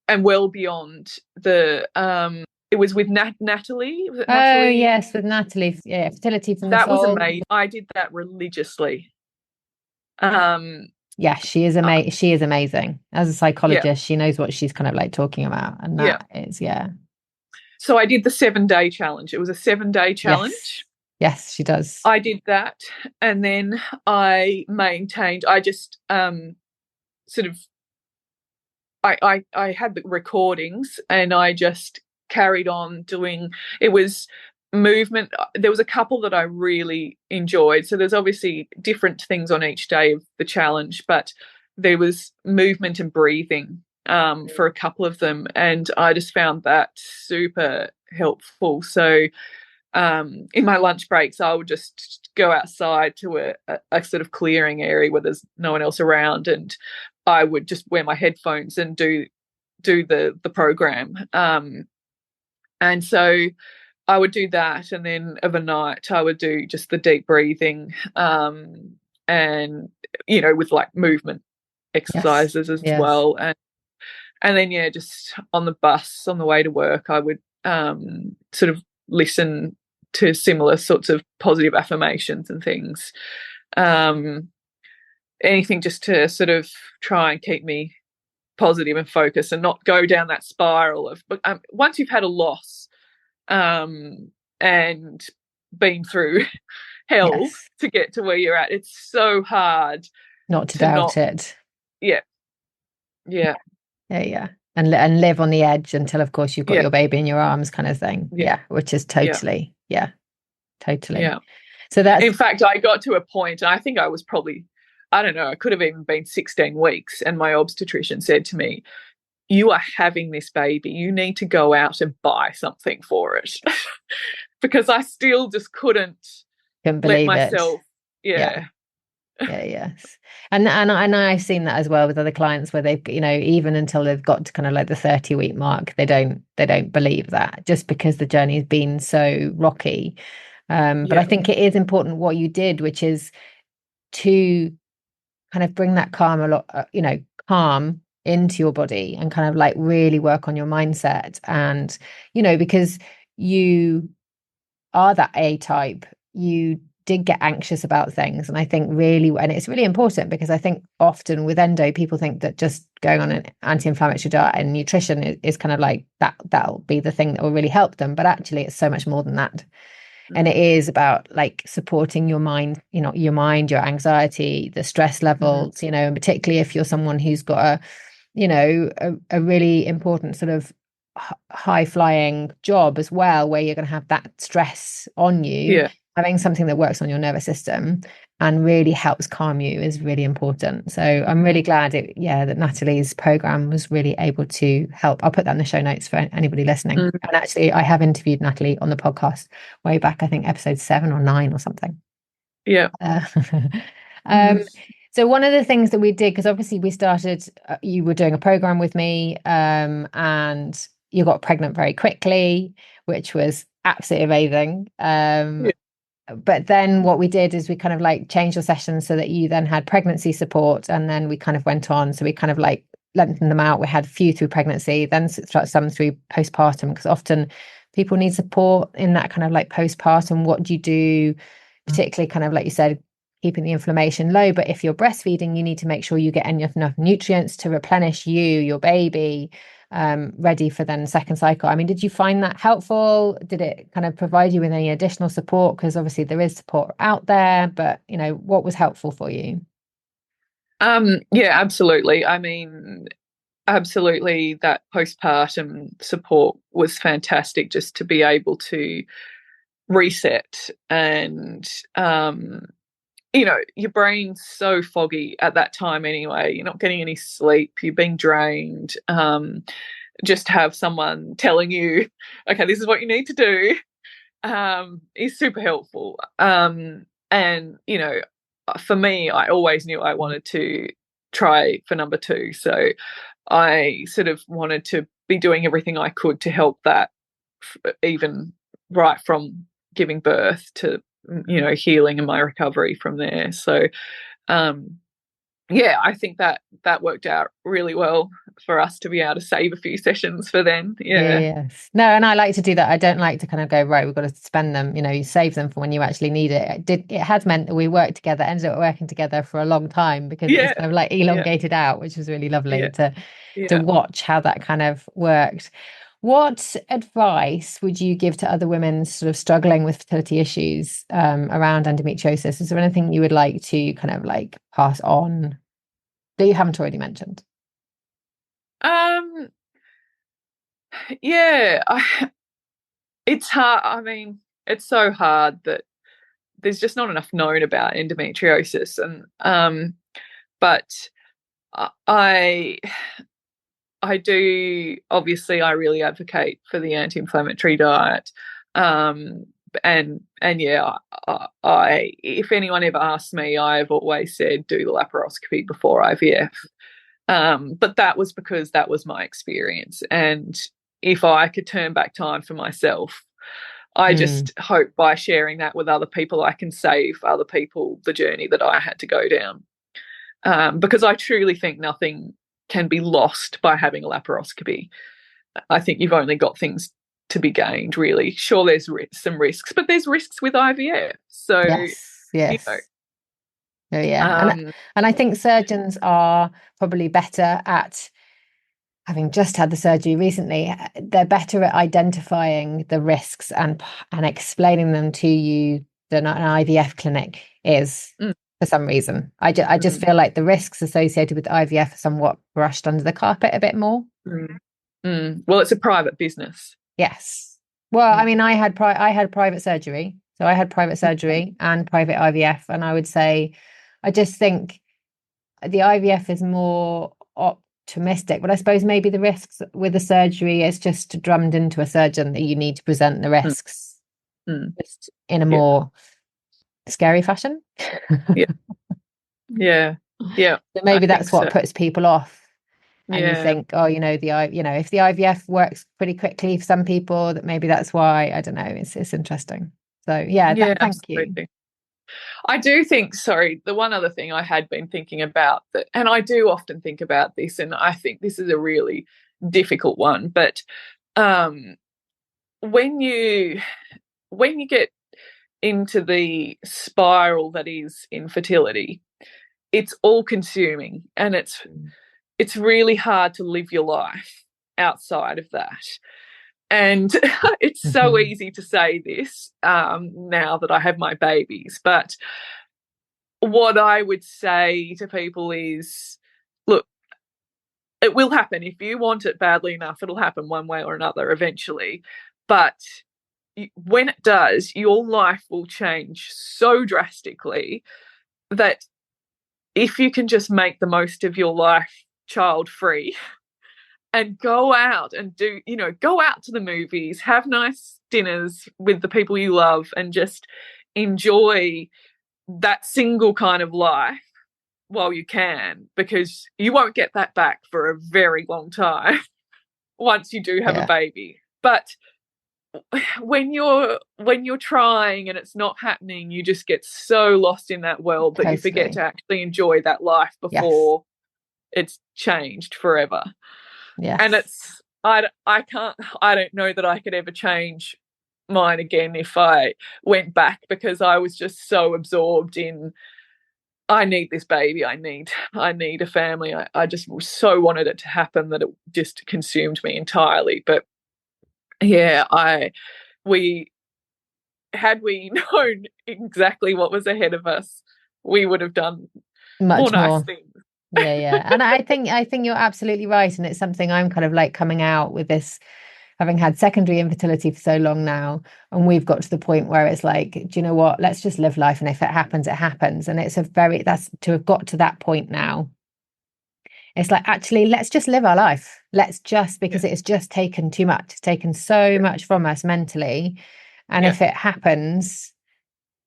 well beyond the. It was with Natalie. Was it Natalie? Oh yes, with Natalie. Yeah, Fertility from the Soul. That was amazing. I did that religiously. Yeah, she is amazing. She is amazing as a psychologist. She knows what she's kind of like talking about, and that is So I did the 7-day challenge. It was a 7-day challenge. Yes, she does. I did that, and then I maintained. I just sort of. I had the recordings, and I just carried on doing. It was movement. There was a couple that I really enjoyed. So there's obviously different things on each day of the challenge, but there was movement and breathing for a couple of them, and I just found that super helpful. So in my lunch breaks, I would just go outside to a sort of clearing area where there's no one else around, and I would just wear my headphones and do the program. And so I would do that, and then overnight I would do just the deep breathing, and with like movement exercises as well, and then just on the bus on the way to work, I would sort of listen to similar sorts of positive affirmations and things, anything just to sort of try and keep me positive and focused and not go down that spiral of. But once you've had a loss. And been through hell to get to where you're at, it's so hard not to doubt it. Yeah. And live on the edge until, of course, you've got your baby in your arms, kind of thing. Which is totally. So that's. In fact, I got to a point. I think I was probably, I don't know, I could have even been 16 weeks, and my obstetrician said to me, "You are having this baby. You need to go out and buy something for it," because I still just couldn't believe let myself. Yes. And I've seen that as well with other clients where they've, even until they've got to kind of like the 30-week mark, they don't believe that, just because the journey has been so rocky. But I think it is important what you did, which is to kind of bring that calm a lot, calm into your body and kind of like really work on your mindset. And, because you are that A type, you did get anxious about things. And I think really, and it's really important because I think often with endo, people think that just going on an anti-inflammatory diet and nutrition is kind of like that'll be the thing that will really help them. But actually it's so much more than that. And it is about like supporting your mind, your anxiety, the stress levels, and particularly if you're someone who's got a really important sort of high flying job as well, where you're going to have that stress on you. Yeah. Having something that works on your nervous system and really helps calm you is really important. So I'm really glad that Natalie's program was really able to help. I'll put that in the show notes for anybody listening. And actually, I have interviewed Natalie on the podcast way back, I think episode 7 or 9 or something. Yeah. So one of the things that we did, because obviously we started, you were doing a program with me, and you got pregnant very quickly, which was absolutely amazing. But then what we did is we kind of like changed your sessions so that you then had pregnancy support, and then we kind of went on. So we kind of like lengthened them out. We had a few through pregnancy, then some through postpartum, because often people need support in that kind of like postpartum. What do you do, particularly kind of like you said, keeping the inflammation low? But if you're breastfeeding, you need to make sure you get enough nutrients to replenish your baby, ready for then second cycle. I mean, did you find that helpful? Did it kind of provide you with any additional support? Because obviously there is support out there, but what was helpful for you? Yeah, absolutely. I mean, absolutely, that postpartum support was fantastic, just to be able to reset. And your brain's so foggy at that time anyway. You're not getting any sleep, you're being drained. Just have someone telling you, okay, this is what you need to do, is super helpful. And for me, I always knew I wanted to try for number 2, so I sort of wanted to be doing everything I could to help that, even right from giving birth to healing and my recovery from there. So I think that worked out really well for us to be able to save a few sessions for then. Yes. No, and I like to do that. I don't like to kind of go, right, we've got to spend them, you save them for when you actually need it. It has meant that we worked together, ended up working together for a long time, because it was kind of like elongated out, which was really lovely to watch how that kind of worked. What advice would you give to other women sort of struggling with fertility issues around endometriosis? Is there anything you would like to kind of like pass on that you haven't already mentioned? It's hard. I mean, it's so hard that there's just not enough known about endometriosis, and but I do, obviously, I really advocate for the anti-inflammatory diet. And yeah, I if anyone ever asks me, I've always said do the laparoscopy before IVF. But that was because that was my experience. And if I could turn back time for myself, I just hope by sharing that with other people, I can save other people the journey that I had to go down. Because I truly think nothing can be lost by having a laparoscopy. I think you've only got things to be gained, really. Sure, there's some risks, but there's risks with IVF. So, yes. Oh, yeah. And I think surgeons are probably better at, having just had the surgery recently, they're better at identifying the risks and explaining them to you than an IVF clinic is. For some reason. I just feel like the risks associated with IVF are somewhat brushed under the carpet a bit more. Well, it's a private business. Yes. Well, I mean, I had private surgery. So I had private surgery and private IVF. And I would say, I just think the IVF is more optimistic, but I suppose maybe the risks with the surgery is just drummed into a surgeon that you need to present the risks just in a more scary fashion. Yeah. So maybe that's what puts people off. And you think, oh, if the IVF works pretty quickly for some people, that maybe that's why. I don't know. It's interesting. So thank you. I do think, sorry, the one other thing I had been thinking about that, and I do often think about this, and I think this is a really difficult one, but um, when you get into the spiral that is infertility, it's all consuming, and it's really hard to live your life outside of that. And it's so Mm-hmm. easy to say this now that I have my babies, but what I would say to people is, look, it will happen. If you want it badly enough, it'll happen one way or another eventually. But when it does, your life will change so drastically that if you can just make the most of your life child free and go out and do, go out to the movies, have nice dinners with the people you love, and just enjoy that single kind of life while you can, because you won't get that back for a very long time once you do have a Yeah, baby. But when you're trying and it's not happening, you just get so lost in that world that you forget to totally. actually enjoy that life Yes. before it's changed forever. And Yes. I don't know that I could ever change mine again if I went back, because I was just so absorbed in, I need this baby, I need a family. I just so wanted it to happen that it just consumed me entirely. But yeah, we had we known exactly what was ahead of us, we would have done more Much nice more. things. Yeah, yeah. And I think you're absolutely right. And it's something I'm kind of like coming out with this, having had secondary infertility for so long now. And we've got to the point where it's like, do you know what? Let's just live life. And if it happens, it happens. And that's to have got to that point now. It's like, actually, let's just live our life. Let's just, Yeah, because it's just taken too much. It's taken so yeah, much from us mentally. And yeah. if it happens,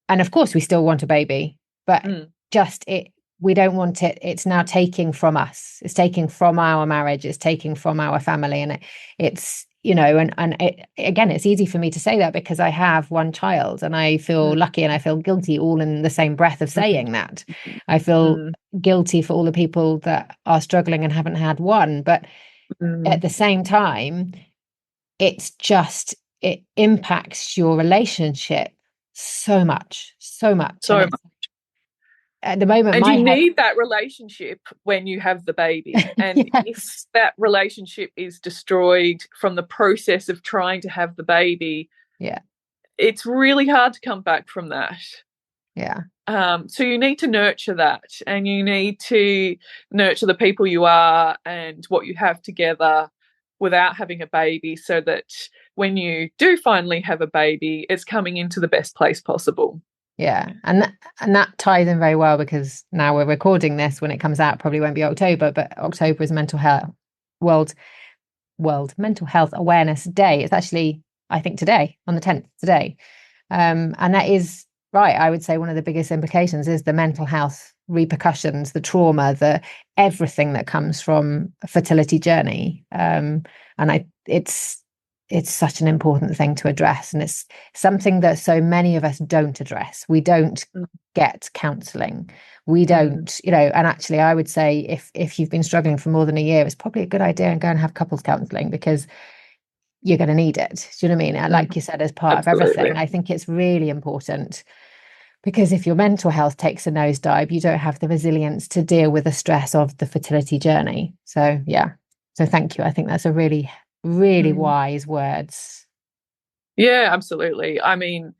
and of course we still want a baby, but Mm, just it, we don't want it. It's now taking from us. It's taking from our marriage. It's taking from our family. And it's, again, it's easy for me to say that because I have one child and I feel mm, lucky and I feel guilty all in the same breath of mm, saying that. I feel mm, guilty for all the people that are struggling and haven't had one. But at mm. the same time, it's just, it impacts your relationship so much, so much. And So it's at the moment, And my you head, need that relationship when you have the baby. And if yes, that relationship is destroyed from the process of trying to have the baby, yeah, it's really hard to come back from that. yeah, So you need to nurture that, and you need to nurture the people you are and what you have together without having a baby, so that when you do finally have a baby, it's coming into the best place possible. yeah. And that ties in very well because now we're recording this. When it comes out, probably won't be October, but October is mental health world world mental health awareness day. It's actually, I think, today on the 10th today. And that is right. I would say one of the biggest implications is the mental health repercussions, the trauma, the everything that comes from a fertility journey. And it's such an important thing to address, and it's something that so many of us don't address. We don't get counselling. We Mm, don't, and actually I would say if you've been struggling for more than a year, it's probably a good idea and go and have couples counselling because you're going to need it. Do you know what I mean? mm, Like you said, as part of absolutely. everything, I think it's really important because if your mental health takes a nosedive, you don't have the resilience to deal with the stress of the fertility journey. So, yeah. So, thank you. I think that's a really, really Mm. wise words. Yeah, absolutely. I mean,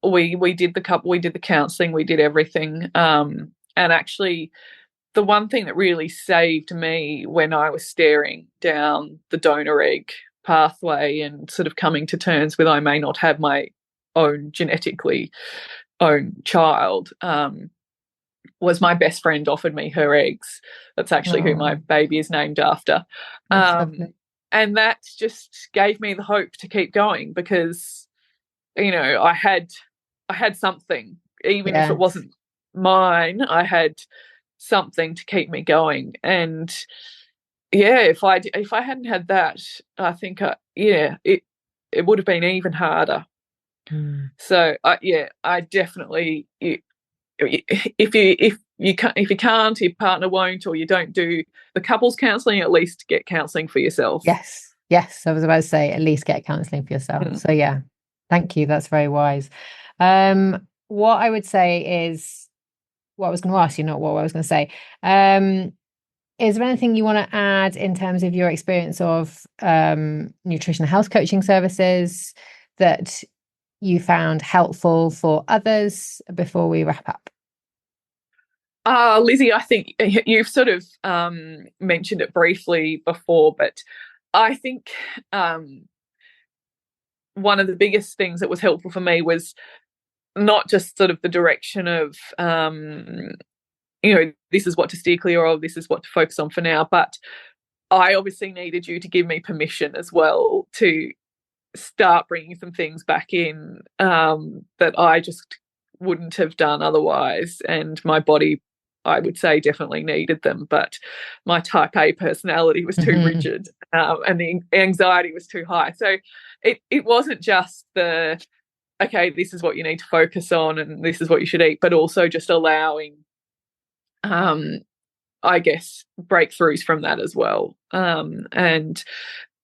we did we did the counselling, we did everything. And actually, the one thing that really saved me when I was staring down the donor egg pathway and sort of coming to terms with I may not have my own genetically own child, was my best friend offered me her eggs. That's actually who my Oh, baby is named after. that's lovely. And that just gave me the hope to keep going, because I had something, even if it Yes. wasn't mine. I had something to keep me going. And yeah, if I hadn't had that, I think it would have been even harder. So yeah, I definitely, if your partner won't, or you don't do the couples counselling, at least get counselling for yourself. Yes, I was about to say at least get counselling for yourself. So yeah, thank you, that's very wise. What I would say is, what I was going to ask you, not what I was going to say, is there anything you want to add in terms of your experience of nutrition and health coaching services that you found helpful for others before we wrap up? Lizzie, I think you've sort of mentioned it briefly before, but I think one of the biggest things that was helpful for me was not just sort of the direction of, this is what to steer clear of, this is what to focus on for now, but I obviously needed you to give me permission as well to start bringing some things back in that I just wouldn't have done otherwise. And my body, I would say, definitely needed them, but my type A personality was too rigid, and the anxiety was too high. So it wasn't just the, okay, this is what you need to focus on and this is what you should eat, but also just allowing, I guess, breakthroughs from that as well. And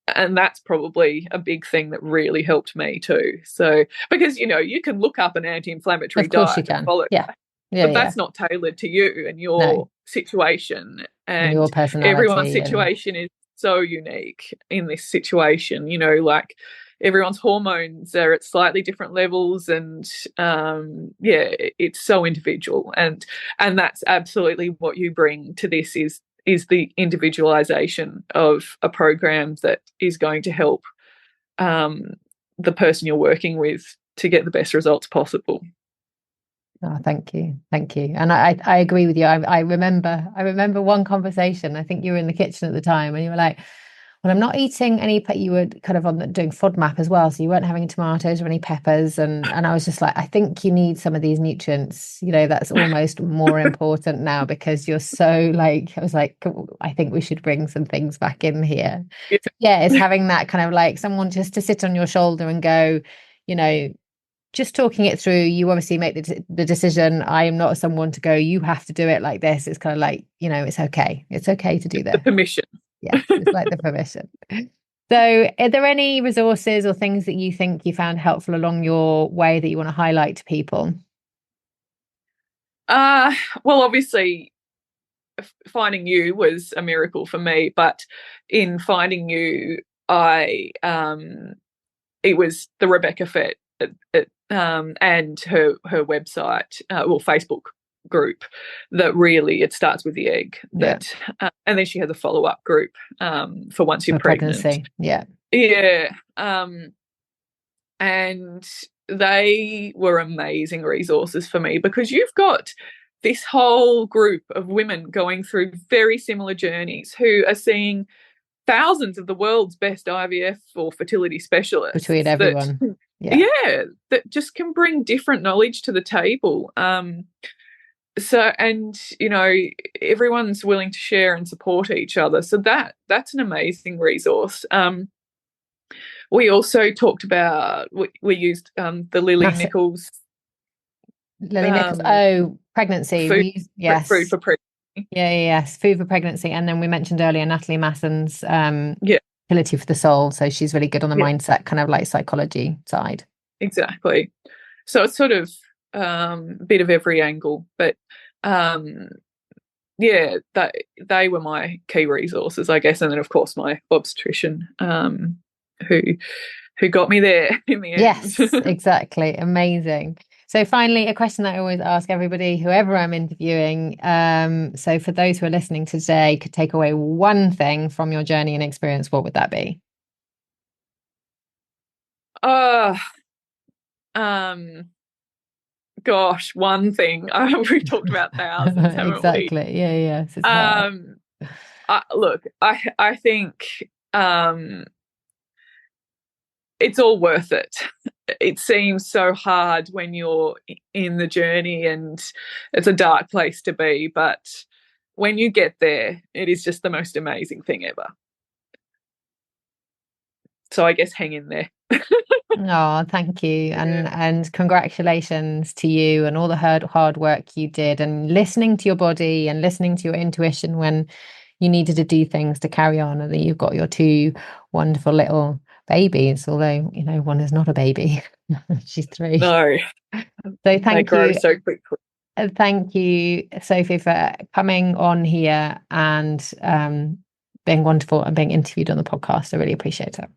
that's probably a big thing that really helped me too. So, because, you can look up an anti-inflammatory diet and follow it, but that's not tailored to you and your situation. And your personality. Everyone's situation is so unique in this situation, like everyone's hormones are at slightly different levels, and it's so individual, and that's absolutely what you bring to this is the individualization of a program that is going to help the person you're working with to get the best results possible. Oh, thank you. And I agree with you. I remember one conversation. I think you were in the kitchen at the time, and you were like, well, I'm not eating any, you were kind of doing FODMAP as well, so you weren't having tomatoes or any peppers, and I was just like, I think you need some of these nutrients, that's almost more important now, because you're so I was like, I think we should bring some things back in here. Yeah, it's having that kind of someone just to sit on your shoulder and go, just talking it through. You obviously make the decision. I am not someone to go, you have to do it like this. It's kind of it's okay. It's okay to do this. The permission. Yeah, it's like the permission. So are there any resources or things that you think you found helpful along your way that you want to highlight to people? Well, obviously, finding you was a miracle for me, but in finding you, it was the Rebecca Fett and her website, Facebook group, that really, it starts with the egg, that and then she has a follow-up group for once you're pregnant. Pregnancy. And they were amazing resources for me, because you've got this whole group of women going through very similar journeys who are seeing thousands of the world's best IVF or fertility specialists between everyone. That just can bring different knowledge to the table. So, and everyone's willing to share and support each other. So that's an amazing resource. We also talked about, we used the Lily Nichols. Pregnancy. Food for pregnancy. Yes, food for pregnancy. And then we mentioned earlier Natalie Masson's Fertility for the Soul. So she's really good on the mindset, kind of psychology side. Exactly. So it's sort of a bit of every angle, but they were my key resources, I guess. And then, of course, my obstetrician, who got me there in the end. Yes, exactly. Amazing. So finally, a question that I always ask everybody, whoever I'm interviewing. So for those who are listening today, could take away one thing from your journey and experience, what would that be? Gosh, one thing. We've talked about thousands, haven't exactly. we? Yes. Look, I think it's all worth it. It seems so hard when you're in the journey, and it's a dark place to be, but when you get there, it is just the most amazing thing ever. So I guess hang in there. Oh, thank you. And congratulations to you and all the hard work you did, and listening to your body and listening to your intuition when you needed to do things to carry on, and that you've got your two wonderful little babies, although, you know, one is not a baby. She's 3. No, So they thank grow you. so quickly. Thank you, Sophie, for coming on here and being wonderful and being interviewed on the podcast. I really appreciate it.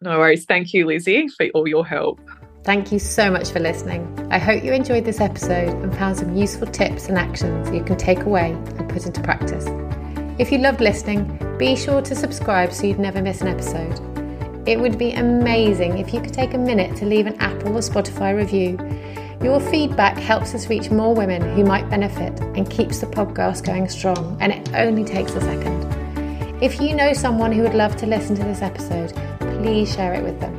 No worries. Thank you, Lizzie, for all your help. Thank you so much for listening. I hope you enjoyed this episode and found some useful tips and actions you can take away and put into practice. If you loved listening, be sure to subscribe so you'd never miss an episode. It would be amazing if you could take a minute to leave an Apple or Spotify review. Your feedback helps us reach more women who might benefit and keeps the podcast going strong, and it only takes a second. If you know someone who would love to listen to this episode, please share it with them.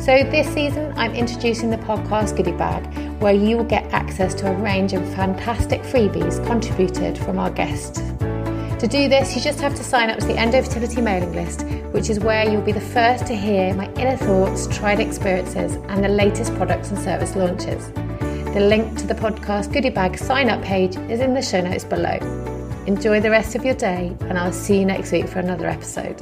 So this season, I'm introducing the podcast goodie bag, where you will get access to a range of fantastic freebies contributed from our guests. To do this, you just have to sign up to the Endofertility mailing list, which is where you'll be the first to hear my inner thoughts, tried experiences, and the latest products and service launches. The link to the podcast goodie bag sign-up page is in the show notes below. Enjoy the rest of your day, and I'll see you next week for another episode.